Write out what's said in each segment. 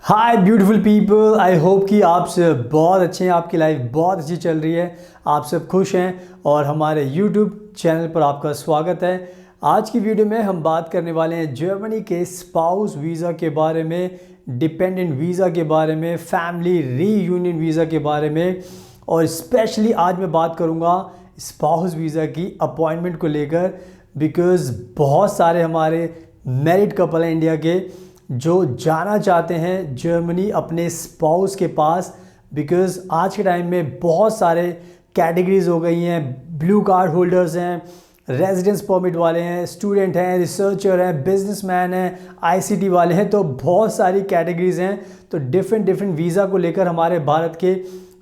Hi beautiful people, I hope कि आप सब बहुत अच्छे हैं, आपकी लाइफ बहुत अच्छी चल रही है, आप सब खुश हैं और हमारे यूट्यूब चैनल पर आपका स्वागत है। आज की वीडियो में हम बात करने वाले हैं जर्मनी के स्पाउस वीज़ा के बारे में, डिपेंडेंट वीज़ा के बारे में, फैमिली रीयूनियन वीज़ा के बारे में और स्पेशली आज मैं बात करूँगा स्पाउस वीज़ा की अपॉइंटमेंट को लेकर, बिकॉज़ बहुत सारे हमारे मैरिड कपल हैं इंडिया के जो जाना चाहते हैं जर्मनी अपने स्पाउस के पास। बिकॉज़ आज के टाइम में बहुत सारे कैटेगरीज हो गई हैं, ब्लू कार्ड होल्डर्स हैं, रेजिडेंस परमिट वाले हैं, स्टूडेंट हैं, रिसर्चर हैं, बिजनेसमैन हैं, आईसीटी वाले हैं, तो बहुत सारी कैटेगरीज हैं। तो डिफरेंट वीज़ा को लेकर हमारे भारत के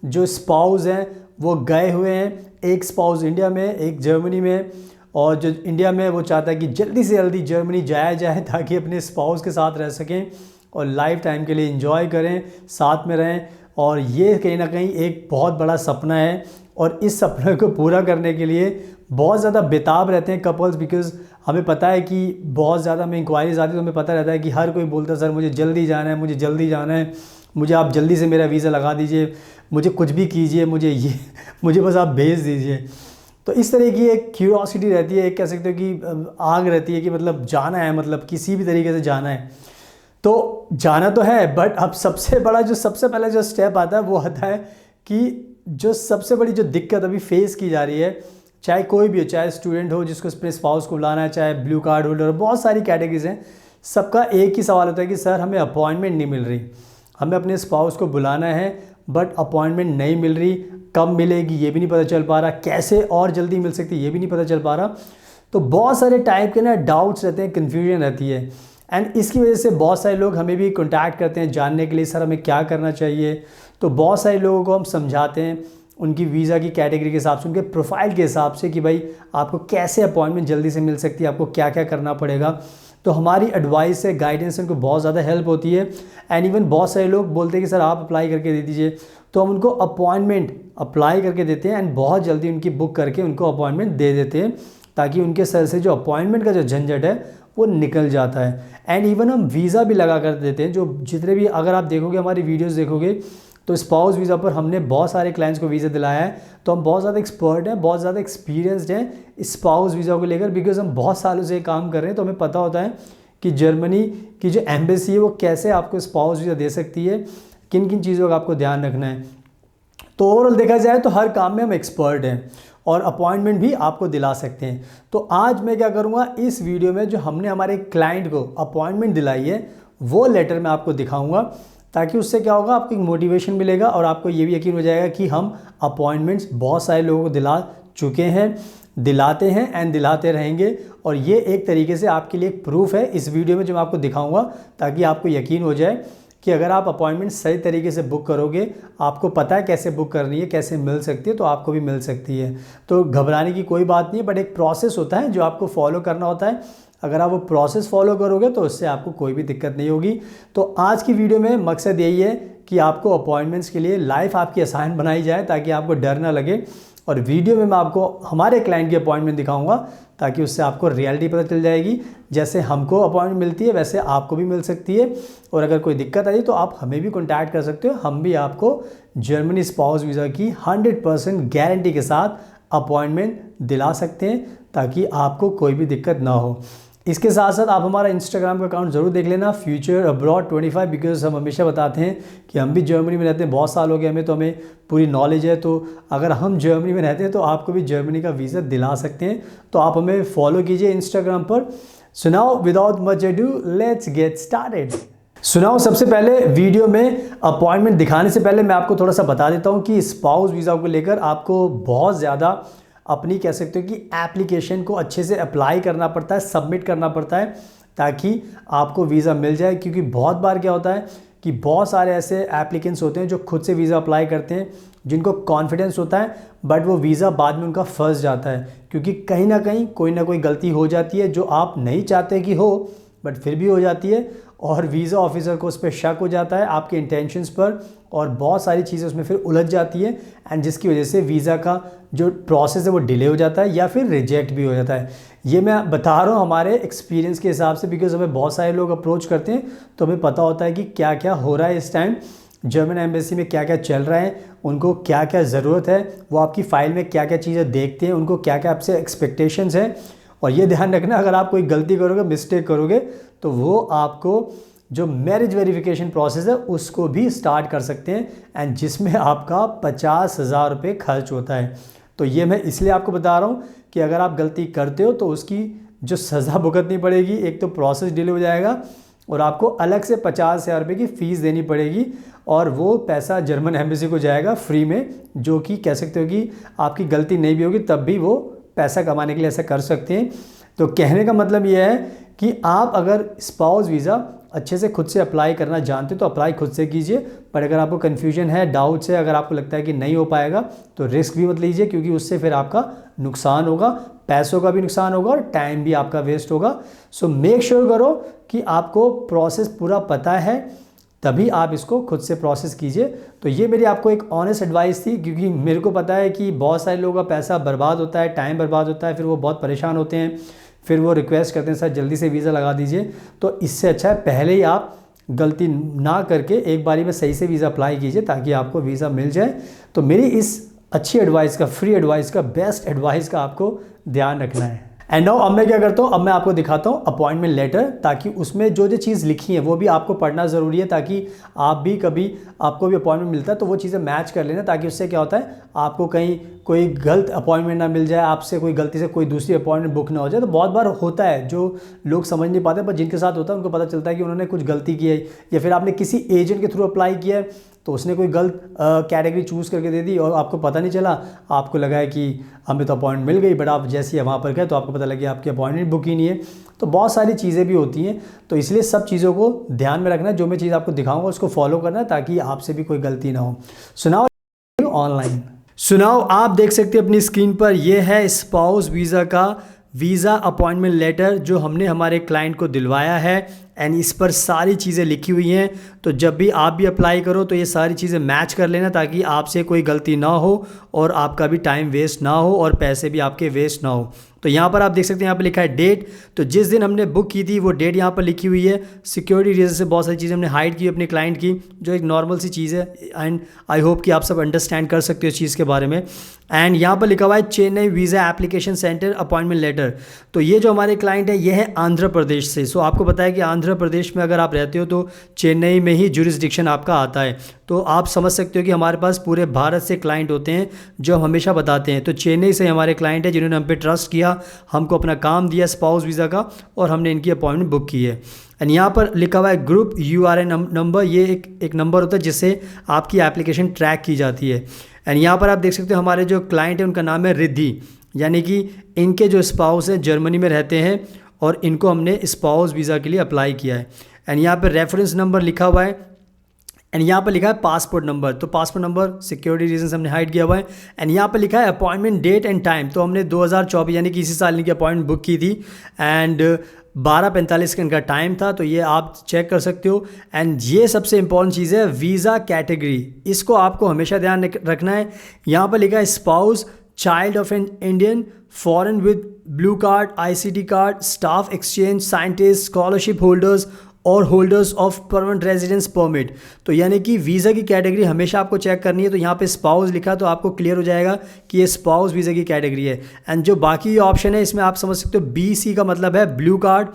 जो स्पाउस हैं वो गए हुए हैं, एक स्पाउस इंडिया में, एक जर्मनी में, और जो इंडिया में वो चाहता है कि जल्दी से जल्दी जर्मनी जाया जाए ताकि अपने स्पाउस के साथ रह सकें और लाइफ टाइम के लिए एंजॉय करें, साथ में रहें। और ये कहीं ना कहीं एक बहुत बड़ा सपना है और इस सपने को पूरा करने के लिए बहुत ज़्यादा बेताब रहते हैं कपल्स। बिकॉज़ हमें पता है कि बहुत ज़्यादा हमें इंक्वायरीज आती है, तो हमें पता रहता है कि हर कोई बोलता है सर मुझे जल्दी जाना है, मुझे जल्दी जाना है, मुझे आप जल्दी से मेरा वीज़ा लगा दीजिए, मुझे कुछ भी कीजिए, मुझे बस आप भेज दीजिए। तो इस तरह की एक क्यूरियोसिटी रहती है, एक कह सकते हो कि आग रहती है कि मतलब जाना है, मतलब किसी भी तरीके से जाना है। तो जाना तो है, बट अब सबसे पहला जो स्टेप आता है वो आता है कि जो सबसे बड़ी जो दिक्कत अभी फेस की जा रही है, चाहे कोई भी हो, चाहे स्टूडेंट हो जिसको अपने स्पाउस को बुलाना है, चाहे ब्लू कार्ड होल्डर, बहुत सारी कैटेगरीज हैं, सबका एक ही सवाल होता है कि सर हमें अपॉइंटमेंट नहीं मिल रही, हमें अपने स्पाउस को बुलाना है बट अपॉइंटमेंट नहीं मिल रही, कब मिलेगी ये भी नहीं पता चल पा रहा, कैसे और जल्दी मिल सकती है ये भी नहीं पता चल पा रहा। तो बहुत सारे टाइप के ना डाउट्स रहते हैं, कन्फ्यूजन रहती है, एंड इसकी वजह से बहुत सारे लोग हमें भी कॉन्टैक्ट करते हैं जानने के लिए सर हमें क्या करना चाहिए। तो बहुत सारे लोगों को हम समझाते हैं उनकी वीज़ा की कैटेगरी के हिसाब से, उनके प्रोफाइल के हिसाब से कि भाई आपको कैसे अपॉइंटमेंट जल्दी से मिल सकती है, आपको क्या क्या करना पड़ेगा। तो हमारी एडवाइस से, गाइडेंस से उनको बहुत ज़्यादा हेल्प होती है। एंड इवन बहुत सारे लोग बोलते हैं कि सर आप अप्लाई करके दे दीजिए, तो हम उनको अपॉइंटमेंट अप्लाई करके देते हैं एंड बहुत जल्दी उनकी बुक करके उनको अपॉइंटमेंट दे देते हैं ताकि उनके सर से जो अपॉइंटमेंट का जो झंझट है वो निकल जाता है। एंड इवन हम वीज़ा भी लगा कर देते हैं, जो जितने भी, अगर आप देखोगे हमारी वीडियोज़ देखोगे तो स्पाउस वीज़ा पर हमने बहुत सारे क्लाइंट्स को वीज़ा दिलाया है। तो हम बहुत ज़्यादा एक्सपर्ट हैं, बहुत ज़्यादा एक्सपीरियंसड हैं स्पाउस वीज़ा को लेकर, बिकॉज हम बहुत सालों से काम कर रहे हैं। तो हमें पता होता है कि जर्मनी की जो एम्बेसी है वो कैसे आपको स्पाउस वीज़ा दे सकती है, किन किन चीज़ों का आपको ध्यान रखना है। तो ओवरऑल देखा जाए तो हर काम में हम एक्सपर्ट हैं और अपॉइंटमेंट भी आपको दिला सकते हैं। तो आज मैं क्या करूँगा, इस वीडियो में जो हमने हमारे क्लाइंट को अपॉइंटमेंट दिलाई है वो लेटर मैं आपको दिखाऊंगा, ताकि उससे क्या होगा, आपको एक मोटिवेशन मिलेगा और आपको ये भी यकीन हो जाएगा कि हम अपॉइंटमेंट्स बहुत सारे लोगों को दिला चुके हैं, दिलाते हैं एंड दिलाते रहेंगे। और ये एक तरीके से आपके लिए एक प्रूफ है इस वीडियो में जो मैं आपको दिखाऊंगा, ताकि आपको यकीन हो जाए कि अगर आप अपॉइंटमेंट सही तरीके से बुक करोगे, आपको पता है कैसे बुक करनी है, कैसे मिल सकती है, तो आपको भी मिल सकती है। तो घबराने की कोई बात नहीं है, बट एक प्रोसेस होता है जो आपको फॉलो करना होता है। अगर आप वो प्रोसेस फॉलो करोगे तो उससे आपको कोई भी दिक्कत नहीं होगी। तो आज की वीडियो में मकसद यही है कि आपको अपॉइंटमेंट्स के लिए लाइफ आपकी आसान बनाई जाए ताकि आपको डर ना लगे। और वीडियो में मैं आपको हमारे क्लाइंट की अपॉइंटमेंट दिखाऊंगा ताकि उससे आपको रियलिटी पता चल जाएगी। जैसे हमको अपॉइंटमेंट मिलती है वैसे आपको भी मिल सकती है। और अगर कोई दिक्कत आई तो आप हमें भी कॉन्टैक्ट कर सकते हो, हम भी आपको जर्मनी स्पाउस वीज़ा की 100% गारंटी के साथ अपॉइंटमेंट दिला सकते हैं ताकि आपको कोई भी दिक्कत ना हो। इसके साथ साथ आप हमारा इंस्टाग्राम का अकाउंट ज़रूर देख लेना, फ्यूचर अब्रॉड 25, बिकॉज हम हमेशा बताते हैं कि हम भी जर्मनी में रहते हैं, बहुत साल हो गए हमें, तो हमें पूरी नॉलेज है। तो अगर हम जर्मनी में रहते हैं तो आपको भी जर्मनी का वीज़ा दिला सकते हैं। तो आप हमें फॉलो कीजिए इंस्टाग्राम पर। So now without much ado let's get started. सुनाओ, सबसे पहले वीडियो में अपॉइंटमेंट दिखाने से पहले मैं आपको थोड़ा सा बता देता हूँ कि स्पाउस वीज़ा को लेकर आपको बहुत ज़्यादा अपनी कह सकते हो कि एप्लीकेशन को अच्छे से अप्लाई करना पड़ता है, सबमिट करना पड़ता है ताकि आपको वीज़ा मिल जाए। क्योंकि बहुत बार क्या होता है कि बहुत सारे ऐसे एप्लीकेंट्स होते हैं जो खुद से वीज़ा अप्लाई करते हैं, जिनको कॉन्फिडेंस होता है, बट वो वीज़ा बाद में उनका फंस जाता है क्योंकि कहीं ना कहीं कोई ना कोई गलती हो जाती है जो आप नहीं चाहते कि हो, बट फिर भी हो जाती है और वीज़ा ऑफिसर को उस पर शक हो जाता है आपके इंटेंशंस पर, और बहुत सारी चीज़ें उसमें फिर उलझ जाती है एंड जिसकी वजह से वीज़ा का जो प्रोसेस है वो डिले हो जाता है या फिर रिजेक्ट भी हो जाता है। ये मैं बता रहा हूँ हमारे एक्सपीरियंस के हिसाब से, बिकॉज हमें बहुत सारे लोग अप्रोच करते हैं तो हमें पता होता है कि क्या क्या हो रहा है इस टाइम, जर्मन एम्बेसी में क्या क्या चल रहा है, उनको क्या क्या ज़रूरत है, वो आपकी फ़ाइल में क्या क्या चीज़ें देखते हैं, उनको क्या क्या आपसे एक्सपेक्टेशंस हैं। और ये ध्यान रखना, अगर आप कोई गलती करोगे, मिस्टेक करोगे, तो वो आपको जो मैरिज वेरिफिकेशन प्रोसेस है उसको भी स्टार्ट कर सकते हैं एंड जिसमें आपका 50,000 रुपये खर्च होता है। तो ये मैं इसलिए आपको बता रहा हूँ कि अगर आप गलती करते हो तो उसकी जो सज़ा भुगतनी पड़ेगी, एक तो प्रोसेस डिले हो जाएगा और आपको अलग से 50,000 रुपये की फ़ीस देनी पड़ेगी और वो पैसा जर्मन एम्बेसी को जाएगा फ्री में, जो कि कह सकते हो कि आपकी गलती नहीं भी होगी तब भी वो पैसा कमाने के लिए ऐसा कर सकते हैं। तो कहने का मतलब ये है कि आप अगर स्पाउस वीज़ा अच्छे से खुद से अप्लाई करना जानते हो तो अप्लाई खुद से कीजिए, पर अगर आपको कन्फ्यूजन है, डाउट्स है, अगर आपको लगता है कि नहीं हो पाएगा तो रिस्क भी मत लीजिए, क्योंकि उससे फिर आपका नुकसान होगा, पैसों का भी नुकसान होगा और टाइम भी आपका वेस्ट होगा। सो मेक श्योर करो कि आपको प्रोसेस पूरा पता है, तभी आप इसको खुद से प्रोसेस कीजिए। तो ये मेरी आपको एक ऑनेस्ट एडवाइस थी, क्योंकि मेरे को पता है कि बहुत सारे लोगों का पैसा बर्बाद होता है, टाइम बर्बाद होता है, फिर वो बहुत परेशान होते हैं, फिर वो रिक्वेस्ट करते हैं सर जल्दी से वीज़ा लगा दीजिए। तो इससे अच्छा है पहले ही आप गलती ना करके एक बारी में सही से वीज़ा अप्लाई कीजिए ताकि आपको वीज़ा मिल जाए। तो मेरी इस अच्छी एडवाइस का, फ्री एडवाइस का, बेस्ट एडवाइस का आपको ध्यान रखना है। एंड नाउ अब मैं क्या करता हूँ, अब मैं आपको दिखाता हूँ अपॉइंटमेंट लेटर, ताकि उसमें जो जो चीज़ लिखी है वो भी आपको पढ़ना ज़रूरी है, ताकि आप भी कभी आपको भी अपॉइंटमेंट मिलता है तो वो चीज़ें मैच कर लेना, ताकि उससे क्या होता है आपको कहीं कोई गलत अपॉइंटमेंट ना मिल जाए, आपसे कोई गलती से कोई दूसरी अपॉइंटमेंट बुक ना हो जाए। तो बहुत बार होता है जो लोग समझ नहीं पाते, पर जिनके साथ होता है उनको पता चलता है कि उन्होंने कुछ गलती की है, या फिर आपने किसी एजेंट के थ्रू अप्लाई किया है तो उसने कोई गलत कैटेगरी चूज़ करके दे दी और आपको पता नहीं चला, आपको लगा है कि हमें तो अपॉइंटमेंट मिल गई, बट आप जैसे ही वहाँ पर गए तो आपको पता लगा आपकी अपॉइंटमेंट बुक ही नहीं है। तो बहुत सारी चीज़ें भी होती हैं, तो इसलिए सब चीज़ों को ध्यान में रखना, जो मैं चीज़ आपको दिखाऊंगा उसको फॉलो करना ताकि आपसे भी कोई गलती ना हो। सुनाओ ऑनलाइन, सुनाओ आप देख सकते हैं अपनी स्क्रीन पर, यह है स्पाउस वीज़ा का वीज़ा अपॉइंटमेंट लेटर जो हमने हमारे क्लाइंट को दिलवाया है एंड इस पर सारी चीज़ें लिखी हुई हैं। तो जब भी आप भी अप्लाई करो तो ये सारी चीज़ें मैच कर लेना ताकि आपसे कोई गलती ना हो और आपका भी टाइम वेस्ट ना हो और पैसे भी आपके वेस्ट ना हो। तो यहाँ पर आप देख सकते हैं, यहाँ पर लिखा है डेट, तो जिस दिन हमने बुक की थी वो डेट यहाँ पर लिखी हुई है। सिक्योरिटी रीज़न से बहुत सारी चीज़ें हमने हाइड की अपने क्लाइंट की, जो एक नॉर्मल सी चीज़ है एंड आई होप कि आप सब अंडरस्टैंड कर सकते हो इस चीज़ के बारे में। एंड यहाँ पर लिखा हुआ है Chennai visa application centre appointment letter. तो ये जो हमारे क्लाइंट है ये है आंध्र प्रदेश से। सो आपको पता है कि आंध्र प्रदेश में अगर आप रहते हो तो चेन्नई में ही जुरिस्डिक्शन आपका आता है। तो आप समझ सकते हो कि हमारे पास पूरे भारत से क्लाइंट होते हैं जो हम हमेशा बताते हैं। तो चेन्नई से हमारे क्लाइंट है जिन्होंने हम पे ट्रस्ट किया, हमको अपना काम दिया स्पाउस वीज़ा का और हमने इनकी अपॉइंटमेंट बुक की है। एंड यहाँ पर लिखा हुआ है ग्रुप URN नंबर, ये एक नंबर होता है जिससे आपकी एप्लीकेशन ट्रैक की जाती है। एंड यहाँ पर आप देख सकते हो हमारे जो क्लाइंट है उनका नाम है रिद्धि, यानी कि इनके जो स्पाउस हैं जर्मनी में रहते हैं और इनको हमने स्पाउस वीज़ा के लिए अप्लाई किया है। एंड यहाँ पर रेफरेंस नंबर लिखा हुआ है एंड यहाँ पर लिखा है पासपोर्ट नंबर, तो पासपोर्ट नंबर सिक्योरिटी रीजन से हमने हाइड किया हुआ है। एंड यहाँ पर लिखा है अपॉइंटमेंट डेट एंड टाइम, तो हमने 2024 यानी कि इसी साल इनकी अपॉइंटमेंट बुक की थी एंड 12:45 का इनका टाइम था, तो ये आप चेक कर सकते हो। एंड ये सबसे इंपॉर्टेंट चीज़ है वीज़ा कैटेगरी, इसको आपको हमेशा ध्यान रखना है। यहाँ पर लिखा है spouse, child of an Indian, foreign with blue card, ICT card, staff exchange, scientist, scholarship holders और holders of permanent residence permit. तो यानी कि वीज़ा की कैटेगरी हमेशा आपको चेक करनी है। तो यहाँ पे स्पाउस लिखा तो आपको क्लियर हो जाएगा कि ये स्पाउस वीज़ा की कैटेगरी है। एंड जो बाकी ऑप्शन है इसमें आप समझ सकते हो, BC का मतलब है ब्लू कार्ड,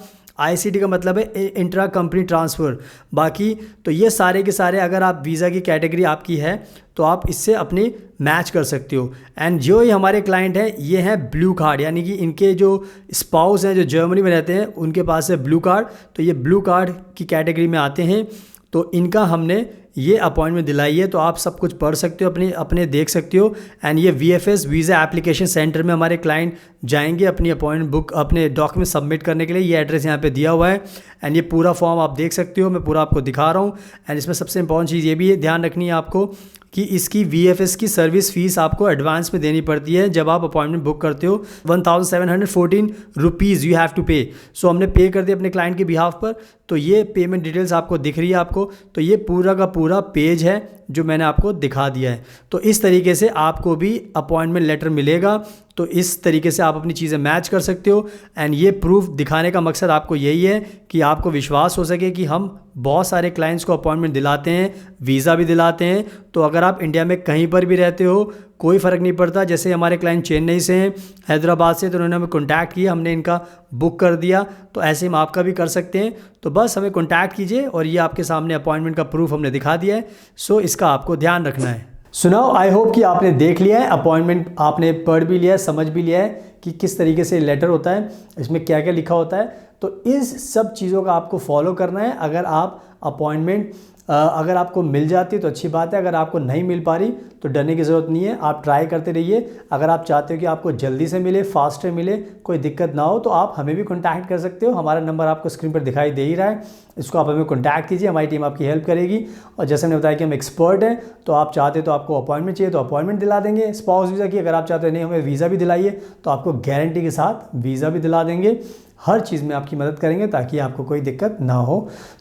ICT का मतलब है इंट्रा कंपनी ट्रांसफ़र। बाकी तो ये सारे के सारे अगर आप वीज़ा की कैटेगरी आपकी है तो आप इससे अपनी मैच कर सकते हो। एंड जो ये हमारे क्लाइंट हैं ये हैं ब्लू कार्ड, यानी कि इनके जो स्पाउस हैं जो जर्मनी में रहते हैं उनके पास है ब्लू कार्ड, तो ये ब्लू कार्ड की कैटेगरी में आते हैं। तो इनका हमने ये अपॉइंटमेंट दिलाई है, तो आप सब कुछ पढ़ सकते हो, अपने देख सकते हो। एंड ये VFS वीज़ा एप्लीकेशन सेंटर में हमारे क्लाइंट जाएंगे अपनी अपॉइंटमेंट बुक, अपने डॉक्यूमेंट सबमिट करने के लिए। ये एड्रेस यहाँ पे दिया हुआ है एंड ये पूरा फॉर्म आप देख सकते हो, मैं पूरा आपको दिखा रहा हूँ। एंड इसमें सबसे इंपॉर्टेंट चीज़ ये भी है, ध्यान रखनी है आपको कि इसकी VFS की सर्विस फ़ीस आपको एडवांस में देनी पड़ती है जब आप अपॉइंटमेंट बुक करते हो। 1714 रुपीज़ यू हैव टू पे। सो हमने पे कर दिया अपने क्लाइंट के बिहाफ पर। तो ये पेमेंट डिटेल्स आपको दिख रही है आपको, तो ये पूरा का पूरा पेज है जो मैंने आपको दिखा दिया है। तो इस तरीके से आपको भी अपॉइंटमेंट लेटर मिलेगा, तो इस तरीके से आप अपनी चीज़ें मैच कर सकते हो। एंड ये प्रूफ दिखाने का मकसद आपको यही है कि आपको विश्वास हो सके कि हम बहुत सारे क्लाइंट्स को अपॉइंटमेंट दिलाते हैं, वीज़ा भी दिलाते हैं। तो अगर आप इंडिया में कहीं पर भी रहते हो कोई फ़र्क नहीं पड़ता। जैसे हमारे क्लाइंट चेन्नई से हैं, हैदराबाद से, तो उन्होंने हमें कॉन्टैक्ट किया, हमने इनका बुक कर दिया, तो ऐसे हम आपका भी कर सकते हैं। तो बस हमें कॉन्टैक्ट कीजिए और ये आपके सामने अपॉइंटमेंट का प्रूफ हमने दिखा दिया है। सो इसका आपको ध्यान रखना है। सुनाओ, आई होप कि आपने देख लिया है, अपॉइंटमेंट आपने पढ़ भी लिया है, समझ भी लिया है कि किस तरीके से लेटर होता है, इसमें क्या क्या लिखा होता है। तो इस सब चीज़ों का आपको फॉलो करना है। अगर आप अपॉइंटमेंट अगर आपको मिल जाती है तो अच्छी बात है, अगर आपको नहीं मिल पा रही तो डरने की ज़रूरत नहीं है, आप ट्राई करते रहिए। अगर आप चाहते हो कि आपको जल्दी से मिले, फास्टर मिले, कोई दिक्कत ना हो, तो आप हमें भी कॉन्टैक्ट कर सकते हो। हमारा नंबर आपको स्क्रीन पर दिखाई दे ही रहा है, इसको आप हमें कॉन्टैक्ट कीजिए, हमारी टीम आपकी हेल्प करेगी। और जैसे हमने बताया कि हम एक्सपर्ट हैं, तो आप चाहते तो आपको अपॉइंटमेंट चाहिए तो अपॉइंटमेंट दिला देंगे स्पाउस वीज़ा की। अगर आप चाहते नहीं हमें वीज़ा भी दिलाइए तो आपको गारंटी के साथ वीज़ा भी दिला देंगे। हर चीज़ में आपकी मदद करेंगे ताकि आपको कोई दिक्कत ना हो।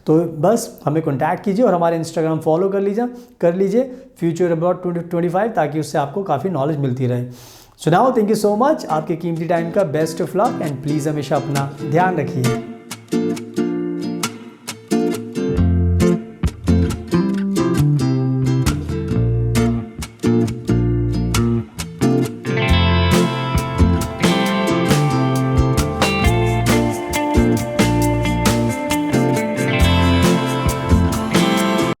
तो बस हमें कॉन्टैक्ट कीजिए और हमारे इंस्टाग्राम फॉलो कर लीजिए फ्यूचर अबाउट 2025, ताकि उससे आपको काफ़ी नॉलेज मिलती रहे। So now thank you so much, आपके कीमती टाइम का best of luck and please हमेशा अपना ध्यान रखिए।